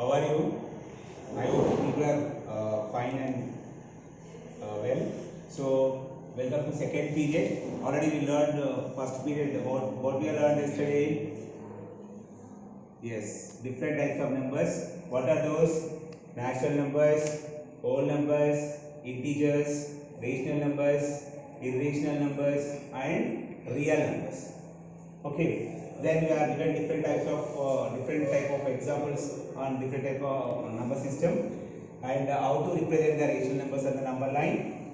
How are you? I hope you are fine and well. So, welcome to second period. Already we learned first period about what we learned yesterday. Yes, different types of numbers. What are those? Natural numbers, whole numbers, integers, rational numbers, irrational numbers, and real numbers. Okay, then we are given different types of different type of examples on different type of number system, and how to represent the rational numbers on the number line.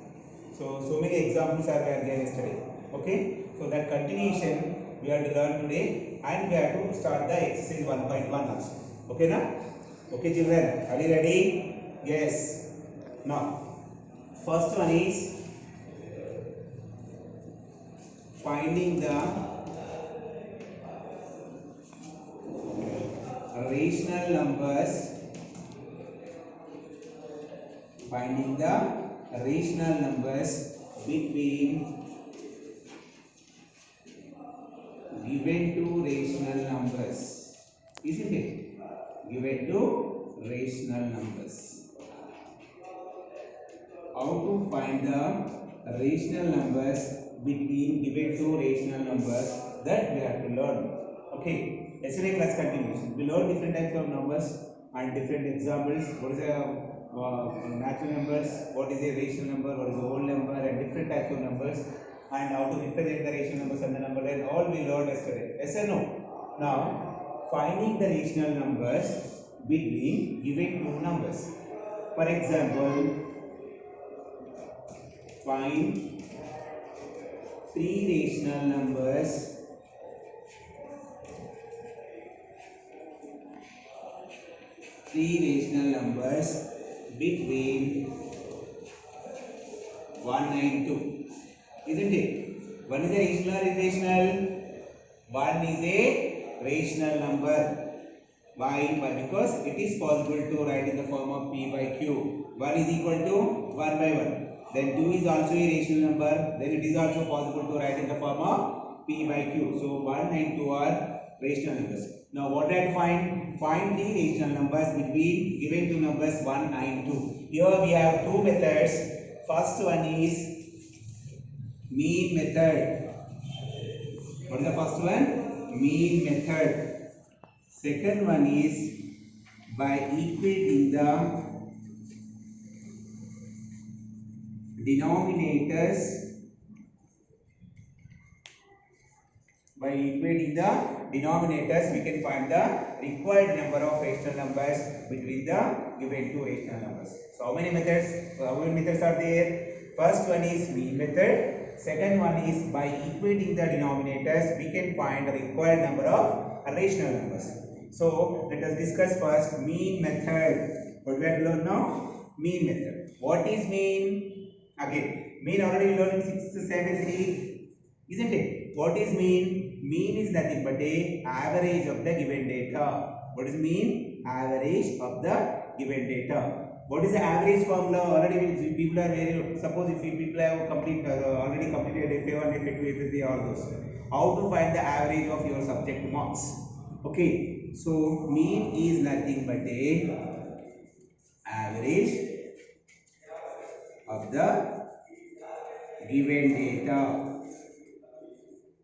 So many examples are there yesterday. Okay, so that continuation we have to learn today, and we have to start the exercise 1.1 also. Okay, na? Okay, children, are you ready? Yes. Now, first one is finding the rational numbers, finding the rational numbers between given two rational numbers, isn't it? Given two rational numbers. How to find the rational numbers between given two rational numbers, that we have to learn. Okay, yesterday class continuation. We learned different types of numbers and different examples. What is a natural numbers? What is a rational number? What is a whole number? And different types of numbers, and how to represent the rational numbers and the number line. All we learned yesterday. Yes or no? Now, finding the rational numbers between given two numbers. For example, find three rational numbers between 1 and 2. Isn't it? One is a rational or irrational? One is a rational number. Why? Because it is possible to write in the form of P by Q. 1 is equal to 1 by 1. Then 2 is also a rational number. Then it is also possible to write in the form of P by Q. So 1 and 2 are rational numbers. Now what do I have to find? Find the rational numbers between given two numbers 1 and 2. Here we have two methods. First one is mean method. What is the first one? Mean method. Second one is by equating the denominators. By equating the denominators, we can find the required number of rational numbers between the given two rational numbers. So how many methods? How many methods are there? First one is mean method. Second one is by equating the denominators, we can find the required number of rational numbers. So let us discuss first mean method. What we have to learn now? Mean method. What is mean? Again, mean already we learned in 6th, 7th, 8th, isn't it? What is mean? Mean is nothing but a average of the given data. What is mean? Average of the given data. What is the average formula? Already people are very, suppose if people have already completed FA1, FA2, FA3, all those. How to find the average of your subject marks? Okay, so mean is nothing but a average of the given data.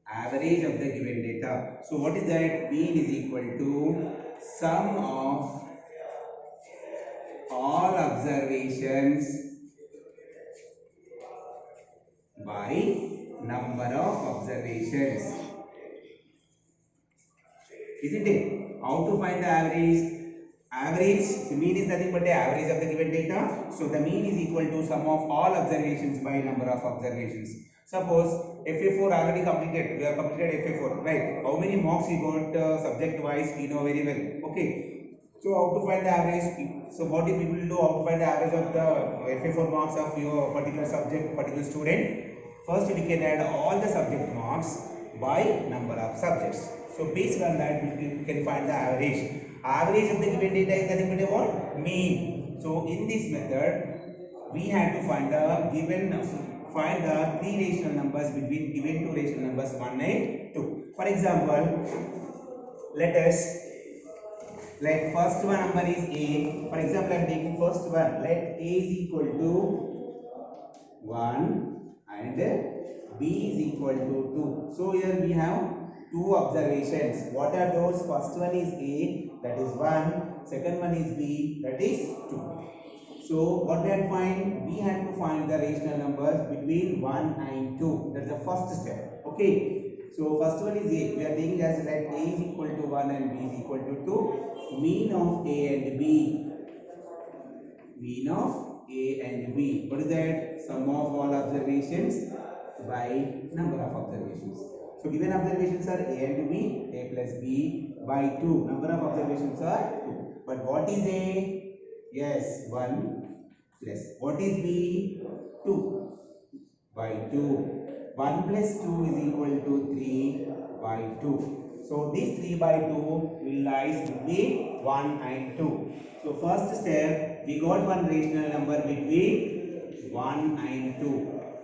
Average of the given data. So what is that? Mean is equal to sum of all observations by number of observations. Isn't it? How to find the average? Average, the mean is nothing but the average of the given data. So the mean is equal to sum of all observations by number of observations. Suppose FA4 already completed, we have completed FA4, right? How many marks you got subject wise, we know very well. Okay. So how to find the average? So what do people do? How to find the average of the FA4 marks of your particular subject, particular student? First we can add all the subject marks by number of subjects. So based on that we can find the average. Average of the given data is nothing but a what? Mean. So in this method we have to find the three rational numbers between given two rational numbers 1 and 2. For example, let us Let first one number is A. For example, I am taking first one. Let A is equal to 1 and B is equal to 2. So here we have two observations. What are those? First one is A, that is 1. Second one is B, that is 2. So what we had to find? We had to find the rational numbers between 1 and 2. That's the first step. Okay. So first one is A. We are taking as let A is equal to 1 and B is equal to 2. Mean of A and B. Mean of A and B. What is that? Sum of all observations by number of observations. So given observations are A and B, A plus B by 2. Number of observations are 2. But what is A? Yes, 1 plus. What is B? 2 by 2. 1 plus 2 is equal to 3 by 2. So this 3 by 2 will lies between 1 and 2. So first step, we got one rational number between 1 and 2.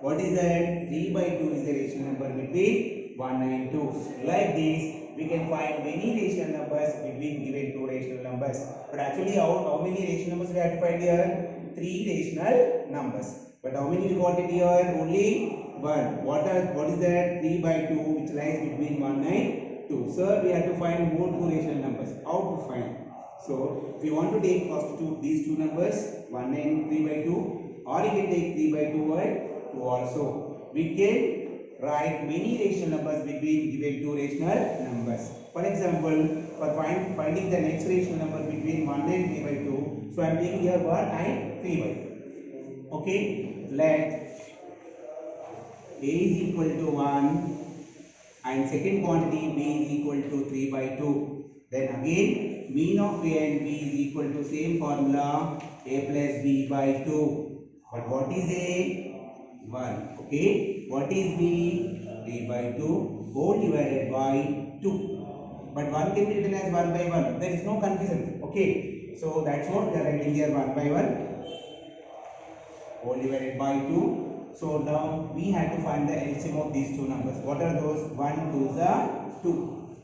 What is that? 3 by 2 is the rational number between 1 and 2. Like this, we can find many rational numbers between given two rational numbers. But actually, how many rational numbers we have to find here? 3 rational numbers. But how many we got it here? Only 1. What is that? 3 by 2, which lies between 1 and 2. So we have to find more two rational numbers. How to find? So if you want to take first these two numbers, 1 and 3 by 2, or you can take 3 by 2 and 2 also. We can write many rational numbers between given two rational numbers. For example, for finding the next rational number between 1 and 3 by 2, so I am taking here 1 and 3 by 2. Okay, let A is equal to 1 and second quantity B is equal to 3 by 2. Then again, mean of A and B is equal to same formula, A plus B by 2. But what is A? 1. Okay. What is B? 3 by 2 whole divided by 2. But 1 can be written as 1 by 1. There is no confusion. Okay. So that's what we are writing here, 1 by 1 whole divided by 2. So now we have to find the LCM of these two numbers. What are those? 1, 2 are 2.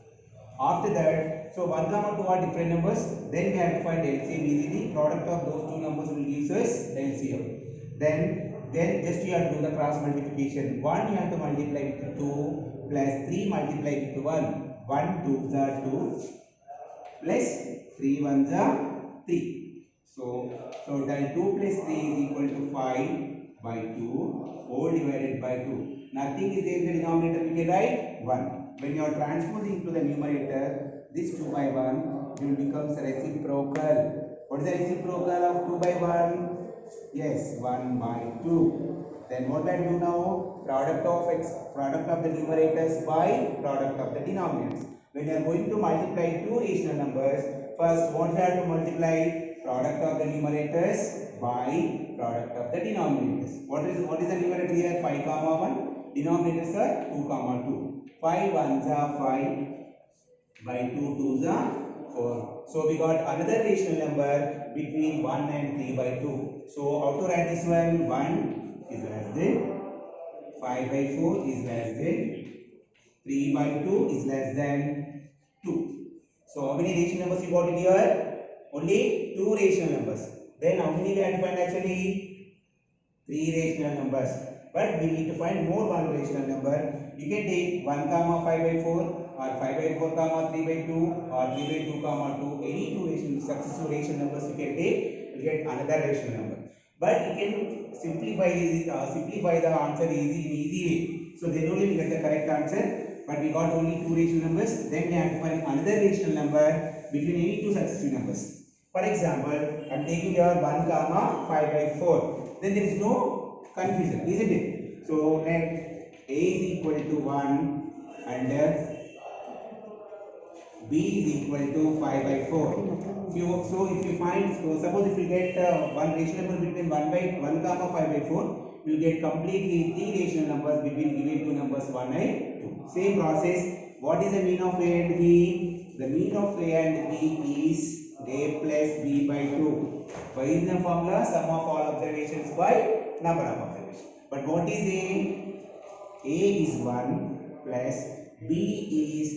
After that, so 1 comma 2 are different numbers. Then we have to find LCM easily. Product of those two numbers will give us LCM. Then just you have to do the cross multiplication. 1 you have to multiply with 2 plus 3 multiply with 1. 1 2 are 2 plus 3 1s are 3. So then 2 plus 3 is equal to 5 by 2 whole divided by 2. Nothing is there in the denominator, we can write 1. When you are transposing to the numerator, this 2 by 1 will become reciprocal. What is the reciprocal of 2 by 1? Yes, 1 by 2. Then what do I do now? Product of the numerators by product of the denominators. When you are going to multiply two rational numbers, first what you have to multiply? Product of the numerators by product of the denominators. What is the numerator here? 5 comma 1. Denominators are 2 comma 2. 5 1s are 5 by 2 2s are 4. So we got another rational number between 1 and 3 by 2. So how to write this one? 1 is less than 5 by 4 is less than 3 by 2 is less than 2. So how many rational numbers you got in here? Only 2 rational numbers. Then how many we have to find actually? 3 rational numbers. But we need to find more one rational number. You can take 1 comma 5 by 4 or 5 by 4 comma 3 by 2 or 3 by 2 comma 2. Any two successive rational numbers you can take, you get another rational number. But you can simplify the answer in easy way. So then only we get the correct answer. But we got only 2 rational numbers. Then we have to find another rational number between any two successive numbers. For example, I am taking here 1 comma 5 by 4. Then there is no confusion, isn't it? So let A is equal to 1 and B is equal to 5 by 4. If you find, suppose if you get one rational number between 1 comma 5 by 4, you get completely 3 rational numbers between given two numbers 1 and 2. Same process. What is the mean of A and B? The mean of A and B is A plus B by 2. By in the formula, sum of all observations by number of observations. But what is A? A is 1 plus B is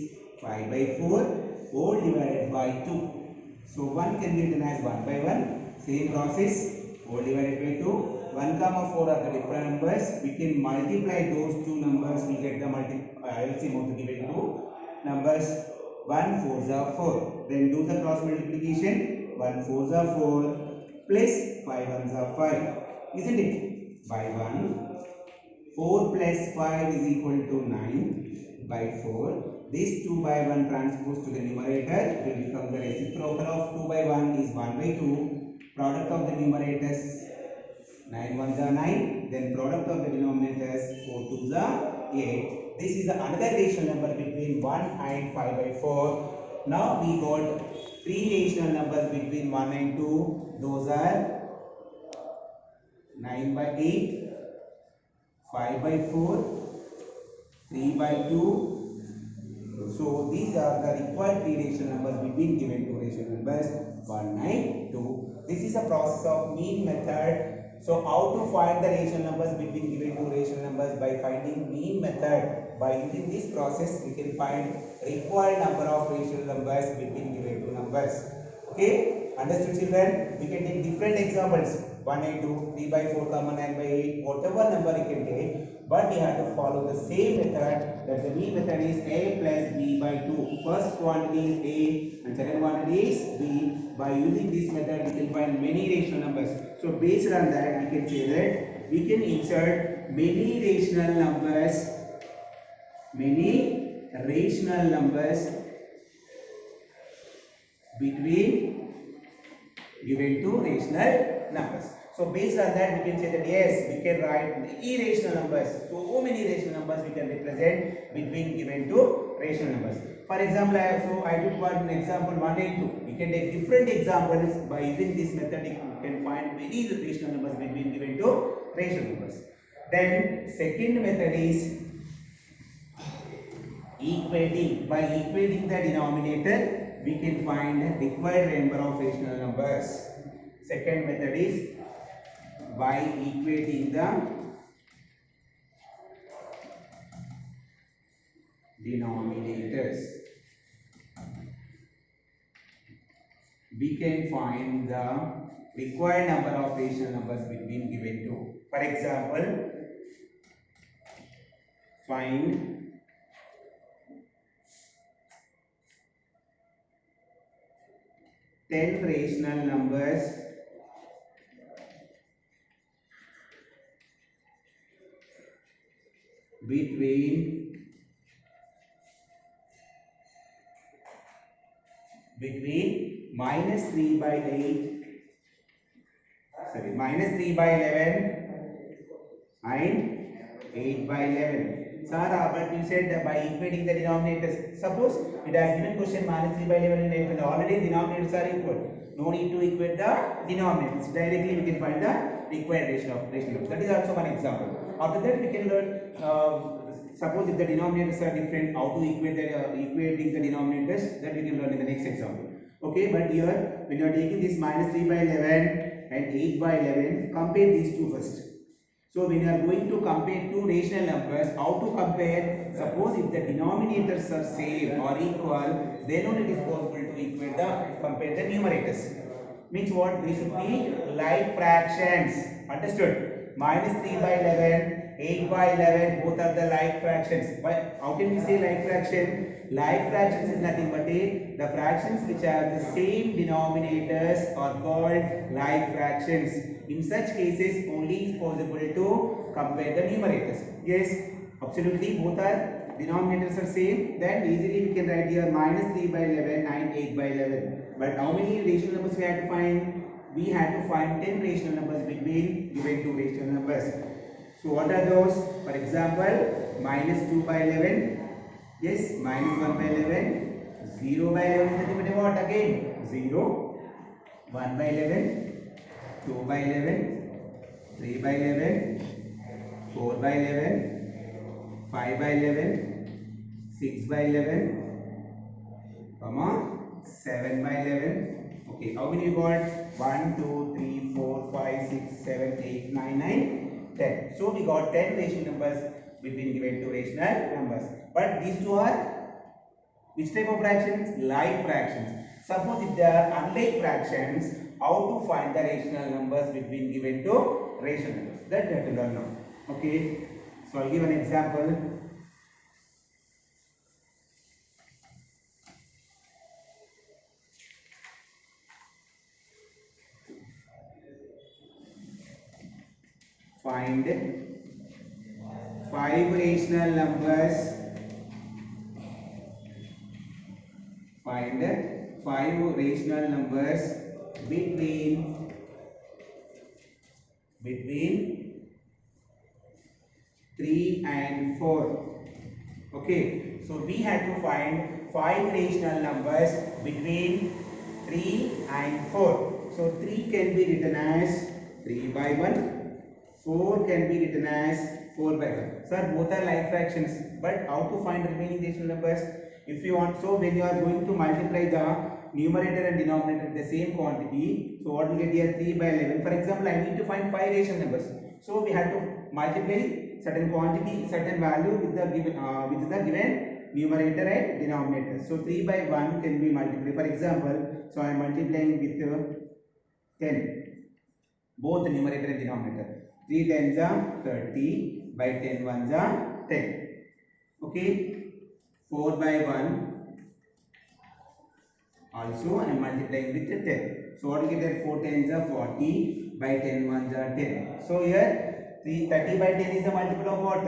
5 by 4 whole divided by 2. So 1 can be written as 1 by 1. Same process. 4 divided by 2. 1 comma 4 are the different numbers. We can multiply those two numbers. We get the LCM of the given two numbers. 1 4s are 4. Then do the cross multiplication. 1 4s are 4 plus 5 1s are 5. Isn't it? By 1. 4 plus 5 is equal to 9 by 4. This 2 by 1 transposed to the numerator will become the reciprocal of 2 by 1 is 1 by 2. Product of the numerators 9 1s are 9. Then product of the denominators 4 2s are 8. This is another rational number between 1 and 5 by 4. Now we got three rational numbers between 1 and 2. Those are 9 by 8. 5 by 4, 3 by 2. So these are the required three rational numbers between given two rational numbers 1 and 2. This is a process of mean method. So how to find the rational numbers between given two rational numbers? By finding mean method. By using this process we can find required number of rational numbers between given two numbers. Okay, understood children? We can take different examples. 1 and 2, 3 by 4, 9 by 8, whatever number you can take, but you have to follow the same method. That the mean method is a plus b by 2. First quantity is a and second quantity is b. By using this method, we can find many rational numbers. So based on that, we can say that we can insert many rational numbers between given two rational numbers. So based on that we can say that yes, we can write many rational numbers. So how many rational numbers we can represent between given two rational numbers. For example, I took one example 1 and 2. We can take different examples. By using this method you can find many rational numbers between given two rational numbers. Then second method is equating. By equating the denominator we can find the required number of rational numbers. Second method is by equating the denominators. We can find the required number of rational numbers between given two. For example, find ten rational numbers between minus 3 by 11 and 8 by 11. Sir, but you said that by equating the denominators. Suppose it has given question minus 3 by 11 and 8, and already denominators are equal. No need to equate the denominators. Directly we can find the required ratio of numbers. That is also one example. After that we can learn. Suppose if the denominators are different, how to equate the equating the denominators, that we can learn in the next example. Okay, but here when you are taking this minus 3 by 11 and 8 by 11, compare these two first. So when you are going to compare two rational numbers, how to compare? Suppose if the denominators are same or equal, then only it is possible to equate compare the numerators. Means what? They should be like fractions. Understood? Minus 3 by 11, 8 by 11, both are the like fractions. But how can we say like fraction? Like fractions is nothing but the fractions which have the same denominators are called like fractions. In such cases, only is possible to compare the numerators. Yes, absolutely, both are denominators are same. Then easily we can write here minus 3 by 11 and 8 by 11. But how many rational numbers we had to find? We had to find 10 rational numbers between given two rational numbers. So what are those? For example, minus 2 by 11. Yes, minus 1 by 11. 0 by 11 is nothing but what again? 0. 1 by 11. 2 by 11, 3 by 11, 4 by 11, 5 by 11, 6 by 11, 7 by 11. Okay, how many you got? 1, 2, 3, 4, 5, 6, 7, 8, 9, 9, 10. So we got 10 rational numbers between given two rational numbers. But these two are which type of fractions? Like fractions. Suppose if they are unlike fractions, how to find the rational numbers between given two rational numbers? That we have to learn now. Okay. So I'll give an example. Find five rational numbers. Find five rational numbers between 3 and 4. Okay, so we had to find five rational numbers between 3 and 4. So 3 can be written as 3 by 1, 4 can be written as 4 by 1. Sir, both are like fractions, but how to find remaining rational numbers? If you want, so when you are going to multiply the numerator and denominator with the same quantity, so what will get here? 3 by 11. For example, I need to find five rational numbers. So we have to multiply certain quantity, certain value with the given numerator and denominator. So 3 by 1 can be multiplied. For example, so I am multiplying with 10, both the numerator and denominator. 3 tens are 30, by 10 ones are 10. Okay, 4 by 1 also I am multiplying with 10. So what will get here? 4 tens are 40, by 10 ones are 10. So here 30 by 10 is the multiple of what?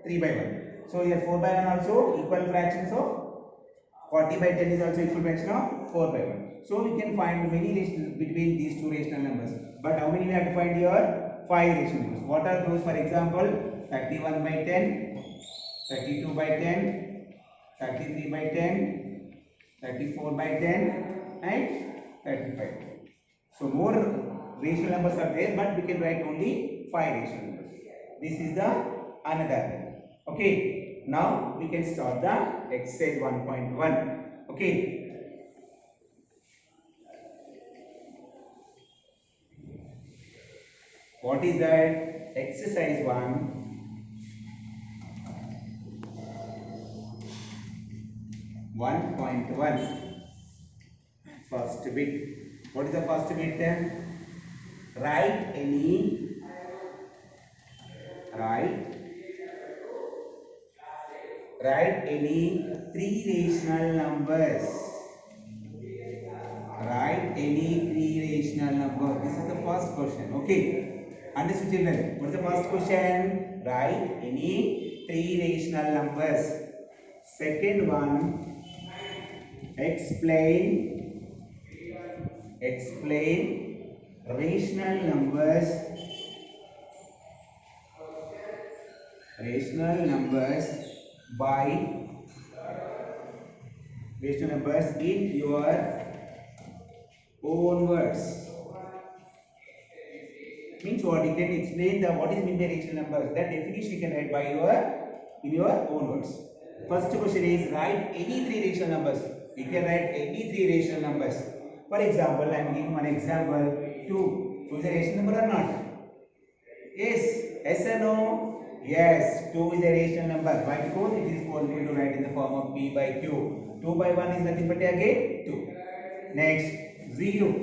3 by 1. So here 4 by 1 also equal fraction. So 40 by 10 is also equal fraction of 4 by 1. So we can find many rational between these two rational numbers. But how many we have to find here? 5 rational numbers. What are those? For example, 31 by 10, 32 by 10, 33 by 10, 34 by 10 and 35. So more rational numbers are there, but we can write only 5 rational numbers. This is the another. Okay, now we can start the exercise 1.1. Okay, what is that? Exercise 1.1. First bit. What is the first bit? Write any three rational numbers. Write any three rational numbers. This is the first question. Okay. Understood, children? What is the first question? Write any three rational numbers. Second one, explain rational numbers in your own words. Means what? You can explain what is meant by rational numbers. That definition you can write by in your own words. First question is write any three rational numbers. You can write any three rational numbers. For example, I am giving one example. 2. 2 is a rational number or not? Yes. Yes or no? Yes. 2 is a rational number. Why? Because it is possible to write in the form of P by Q. 2 by 1 is nothing but again 2. Next, 0.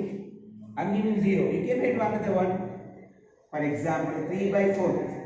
I am giving 0. You can write another one. For example, 3 by 4.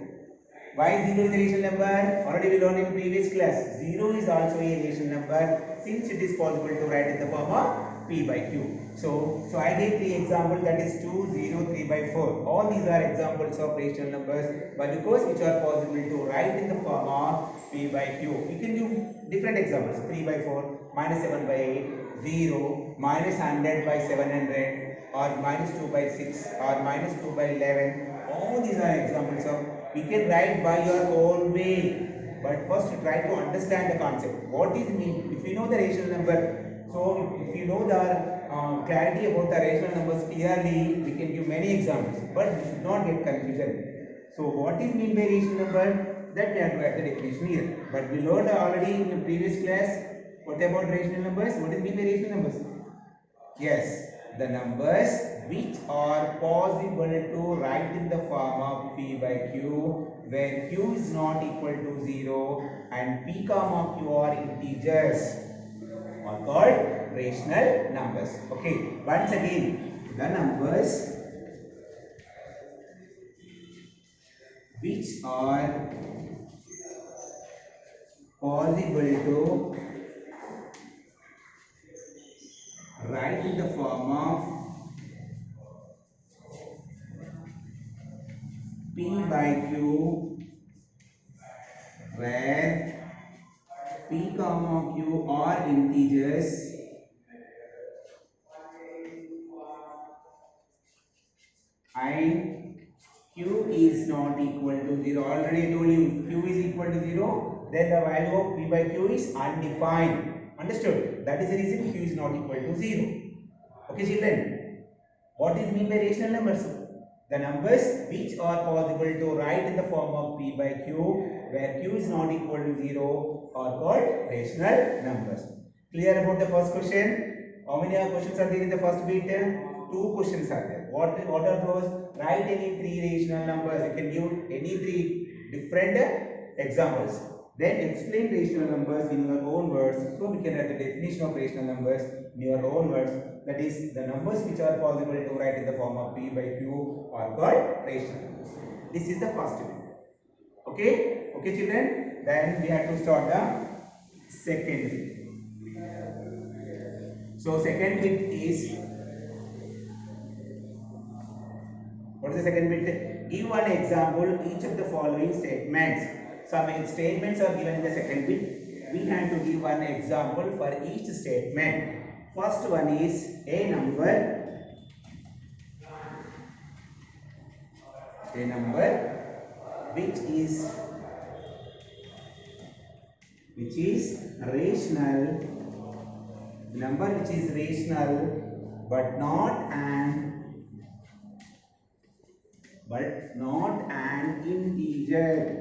Why 0 is a rational number? Already we learned in previous class. 0 is also a rational number since it is possible to write in the form of P by Q. So I gave 3 examples, that is 2, 0, 3 by 4. All these are examples of rational numbers, but because which are possible to write in the form of P by Q. You can give different examples. 3 by 4, minus 7 by 8, 0, minus 100 by 700, or minus 2 by 6, or minus 2 by 11. All these are examples of, you can write by your own way. But first try to understand the concept. What is mean? If you know the rational number, so if you know the clarity about the rational numbers clearly, we can give many examples. But we should not get confusion. So what is mean by rational number? That we have to write the definition here. But we learned already in the previous class. What about rational numbers? What is mean by rational numbers? Yes, the numbers which are possible to write in the form of P by Q, where Q is not equal to 0 and P comma Q are integers, are called rational numbers. Okay, once again, the numbers which are possible to write in the form of P by Q, where P comma Q are integers and Q is not equal to 0. Already I told you Q is equal to 0, then the value of P by Q is undefined. Understood? That is the reason Q is not equal to 0. Okay children, what is mean by rational numbers? The numbers which are possible to write in the form of P by Q, where Q is not equal to 0, are called rational numbers. Clear about the first question? How many questions are there in the first bit? Two questions are there. What are those? Write any three rational numbers. You can give any three different examples. Then explain rational numbers in your own words. So we can write the definition of rational numbers in your own words. That is, the numbers which are possible to write in the form of P by Q are called rational numbers. This is the first bit. Okay? Okay children? Then we have to start the second bit. So second bit is, what is the second bit? Give one example each of the following statements. Some statements are given in the second bit. We have to give one example for each statement. First one is a number which is rational, number which is rational but not an integer.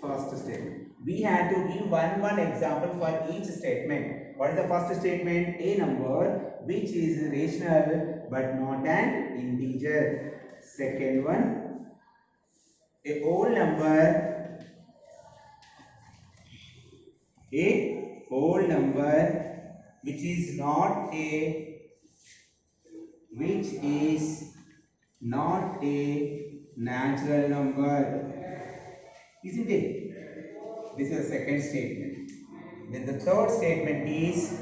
First statement. We have to give one example for each statement. What is the first statement? A number which is rational but not an integer. Second one, a whole number which is not a natural number. Isn't it? This is the second statement. Then the third statement is,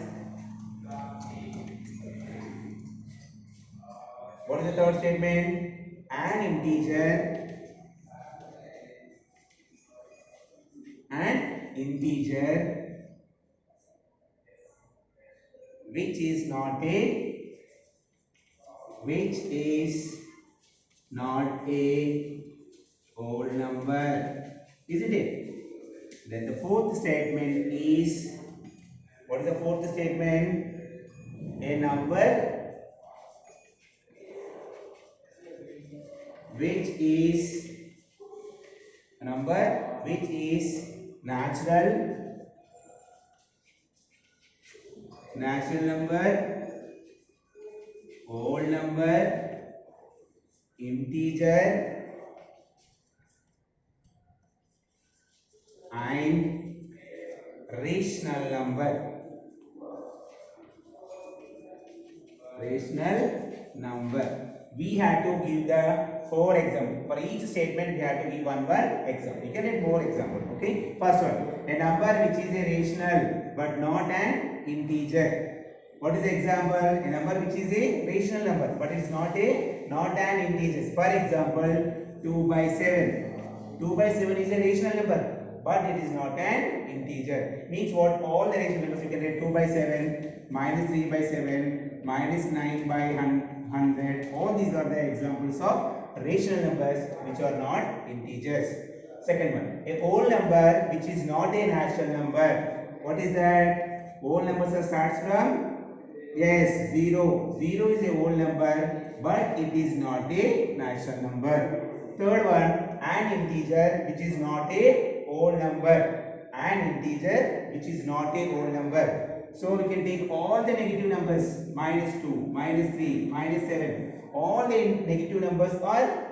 what is the third statement? An integer which is not a whole number. Isn't it? Then the fourth statement is, what is the fourth statement? A number which is natural number, whole number, integer and rational number. We have to give the 4 examples. For each statement we have to give one example. You can get more examples. Okay. First one, a number which is a rational but not an integer. What is the example? A number which is a rational number but it is not an integer. For example, 2 by 7. 2 by 7 is a rational number but it is not an integer. Means what? All the rational numbers you can get 2 by 7, minus 3 by 7, minus 9 by 100. All these are the examples of rational numbers which are not integers. Second one, a whole number which is not a natural number. What is that? Whole numbers starts from, yes, 0. 0 is a whole number but it is not a natural number. Third one, an integer which is not a whole number. An integer which is not a whole number. So we can take all the negative numbers, minus 2, minus 3, minus 7. All the negative numbers are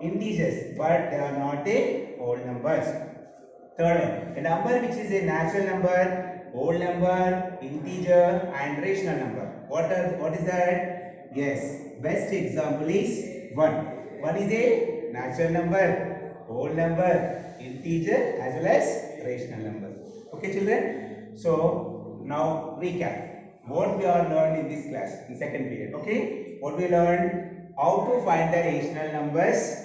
integers but they are not a whole numbers. Third one, a number which is a natural number whole number, integer, and rational number. What is that? Yes, best example is 1. 1 is a natural number, whole number, integer, as well as rational number. Okay, children. So now recap what we are learned in this class in second period. Okay, what we learned: how to find the rational numbers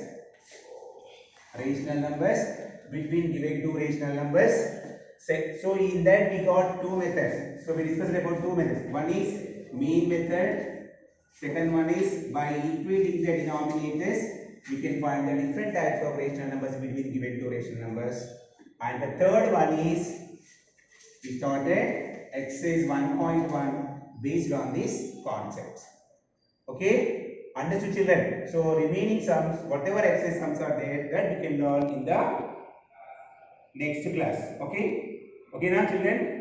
between given two rational numbers. So in that we got two methods. So we discussed about two methods. One is mean method. Second one is by equating the denominators, we can find the different types of rational numbers between given two rational numbers. And the third one is we started exercise 1.1 based on this concept. Okay, understood, children? So remaining sums, whatever exercise sums are there, that we can learn in the next class. Okay, okay now, children.